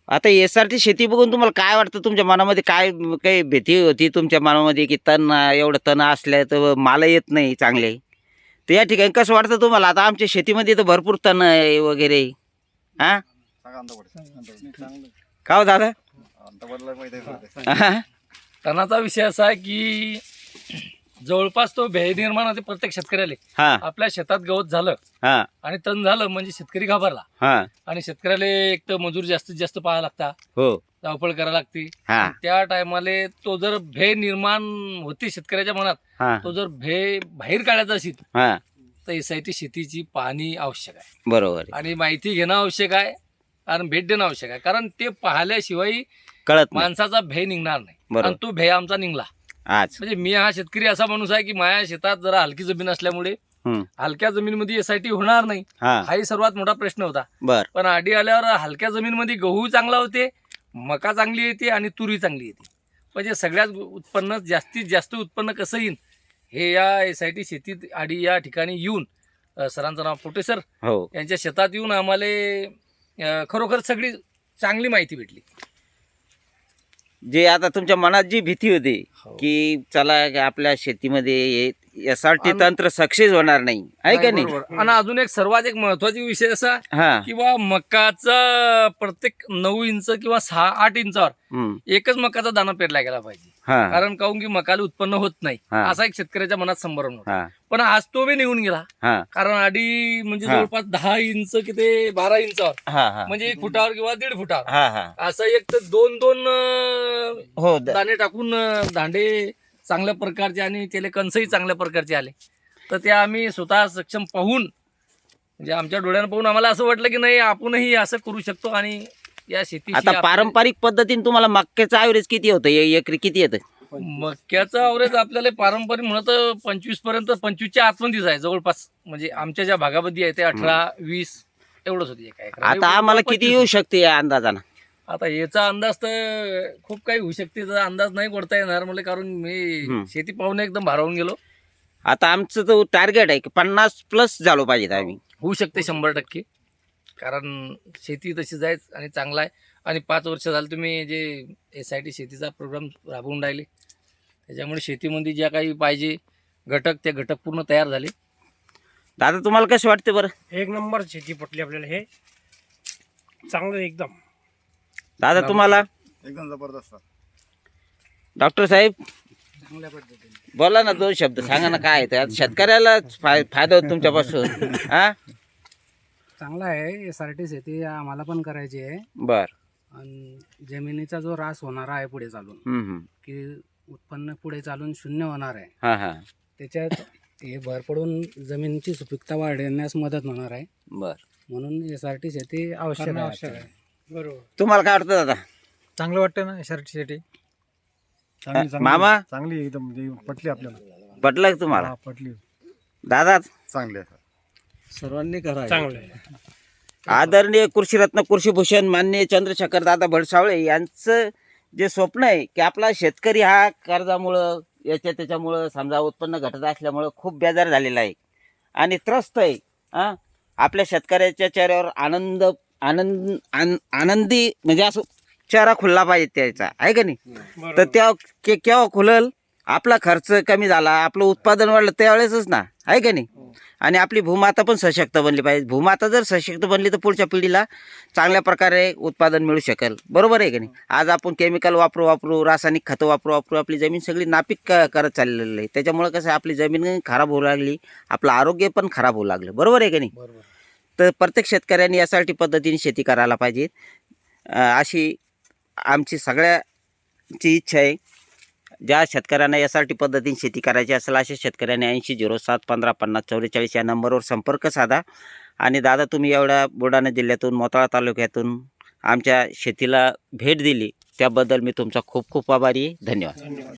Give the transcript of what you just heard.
आता SRT शेती बघून तुम्हाला काय वाटतं? तुमच्या मनामध्ये काय काही भीती होती तुमच्या मनामध्ये, की तण एवढं तण असल्या तर माल येत नाही चांगले? तर या ठिकाणी कसं वाटतं तुम्हाला? आता आमच्या शेतीमध्ये तर भरपूर तण आहे वगैरे. हा का हो दादा? तणाचा विषय असा आहे की जवळपास तो भय निर्माण होते प्रत्येक शेतकऱ्याला. हा आपल्या शेतात गवत झालं हा आणि तण झालं म्हणजे शेतकरी घाबरला. हा आणि शेतकऱ्याला एक तर मजूर जास्तीत जास्त पाहायला लागता, हो धावपळ करायला लागते. हा त्या टायमाला तो जर भय निर्माण होती शेतकऱ्याच्या मनात, हा तो जर भय बाहेर काढायचा असेल हा तर SIT शेतीची पाहणी आवश्यक आहे बरोबर आहे. आणि माहिती घेणं आवश्यक आहे, कारण भेट देणं आवश्यक आहे. कारण ते पाहिल्याशिवाय कळत नाही. माणसाचा भय निघणार नाही. बरोबर. आणि तो भय आमचा निघला. आज म्हणजे मी हा शेतकरी असा माणूस आहे की माझ्या शेतात जरा हलकी जमीन असल्यामुळे हलक्या जमीनमध्ये SIT होणार नाही, हा हाही सर्वात मोठा प्रश्न होता. बर पण आडी आल्यावर हलक्या जमीनमध्ये गहू चांगला होते, मका चांगली येते आणि तुरी चांगली येते. म्हणजे सगळ्याच उत्पन्न जास्तीत जास्त उत्पन्न कसं येईल हे या SIT शेतीत आडी या ठिकाणी येऊन सरांचं नाव पोटे सर हो यांच्या शेतात येऊन आम्हाला खरोखर सगळी चांगली माहिती भेटली. जे आता तुमच्या मनात जी भीती होती हो. की चला की आपल्या शेतीमध्ये SRT आणि- तंत्र सक्सेस होणार नाही, आहे का नाही? बरोबर. आणि अजून एक सर्वात एक महत्वाचा विषय असा हा किंवा मकाचा प्रत्येक 9 इंच किंवा 6-8 इंचावर हम्म, एकच मकाचा दाना पेरला गेला पाहिजे. हा कारण काहून की मकाला उत्पन्न होत नाही हा. असा एक शेतकऱ्याच्या मनात संभ्रम होता. हा पण आज तो बी निघून गेला. हा कारण आधी म्हणजे हा. जवळपास 10 इंच कि ते 12 इंचावर हा हा म्हणजे 1 फुटावर किंवा 1.5 फुटावर हा हा असं एक तर 2-2 हो दाणे टाकून दांडे चांगल्या प्रकारचे आणि त्याला कणसही चांगल्या प्रकारचे आले. तर ते आम्ही स्वतः सक्षम पाहून म्हणजे आमच्या डोळ्यानं पाहून आम्हाला असं वाटलं की नाही आपणही असं करू शकतो. आणि या शेतीशी आता आपले- पारंपरिक पद्धतीने तुम्हाला मक्याचं ॲव्हरेज किती होतं? एकरी किती येतं? मक्याचं अवरेज आपल्याला पारंपरिक म्हणत 25 पर्यंत 25च्या आतमध्येच आहे जवळपास. म्हणजे आमच्या ज्या भागामध्ये आहे ते 18-20 एवढंच होती एका एकराला. आता आम्हाला किती 25. येऊ शकते या अंदाजानं? आता याचा अंदाज तर खूप काही होऊ शकते. त्याचा अंदाज नाही करता येणार मला, कारण मी शेती पाहून एकदम भारावून गेलो. आता आमचं तो टार्गेट आहे की 50+ झालो पाहिजेत आम्ही. होऊ शकते 100%, कारण शेती तशीच आहे आणि चांगला आहे. आणि 5 वर्ष झालं तुम्ही जे SIT शेतीचा प्रोग्राम राबवून राहिले, त्याच्यामुळे शेतीमध्ये ज्या काही पाहिजे घटक ते घटक पूर्ण तयार झाले. दादा तुम्हाला कसं वाटते बरं? एक नंबर शेती पटली आपल्याला, हे चांगलं एकदम. दादा तुम्हाला? एकदम जबरदस्त. डॉक्टर साहेब चांगल्या पद्धतीने बोला ना, 2 शब्द सांगा ना. काय आहे ते? आता शेतकऱ्याला फायदा होतो तुमच्यापासून. हा चांगला आहे. SRT शेती आम्हाला पण करायची आहे. बर आणि जमिनीचा जो ऱ्हास होणार आहे पुढे चालून, हम्म. की उत्पन्न पुढे चालून शून्य होणार आहे, हा हा त्याच्यात हे भर पडून जमिनीची सुपीकता वाढवण्यास मदत होणार आहे. बर म्हणून SRT शेती आवश्यक आहे. बरोबर. तुम्हाला काय वाटतं दादा? चांगलं वाटतं ना SRT शेती. मामा चांगली एकदम म्हणजे पटली आपल्याला. पटलं का तुम्हाला? हा, पटली. दादा चांगली आहे. सर्वांनी करायचं. चांगलं आहे. आदरणीय कृषीरत्न कृषीभूषण माननीय चंद्रशेखर दादा भडसावळे यांचं जे स्वप्न आहे की आपला शेतकरी हा कर्जामुळं त्याच्यामुळं समजा उत्पन्न घटत असल्यामुळं खूप बेजार झालेला आहे आणि त्रस्त आहे. आपल्या शेतकऱ्याच्या चेहऱ्यावर आनंदी म्हणजे असं चेहरा खुलला पाहिजे त्याचा, आहे का नाही? तर त्या केव्हा खुलल? आपला खर्च कमी झाला, आपलं उत्पादन वाढलं त्यावेळेसच ना, आहे का नाही? आणि आपली भूमाता पण सशक्त बनली पाहिजे. भूमाता जर सशक्त बनली तर पुढच्या पिढीला चांगल्या प्रकारे उत्पादन मिळू शकेल. बरोबर आहे का नाही? आज आपण केमिकल वापरू रासायनिक खतं वापरू आपली जमीन सगळी नापीक करत चाललेली आहे. त्याच्यामुळे कसं आपली जमीन खराब होऊ लागली, आपलं आरोग्य पण खराब होऊ लागलं. बरोबर आहे का नाही? तर प्रत्येक शेतकऱ्यांनी यासाठी पद्धतीने शेती करायला पाहिजे अशी आमची सगळ्याची इच्छा आहे. ज्या शेतकऱ्यांना SRT पद्धतीने शेती करायची असेल अशा शेतकऱ्यांनी 8007155044 या नंबरवर संपर्क साधा. आणि दादा तुम्ही एवढ्या बुलढाणा जिल्ह्यातून मोताळा तालुक्यातून आमच्या शेतीला भेट दिली त्याबद्दल मी तुमचा खूप खूप आभारी आहे. धन्यवाद.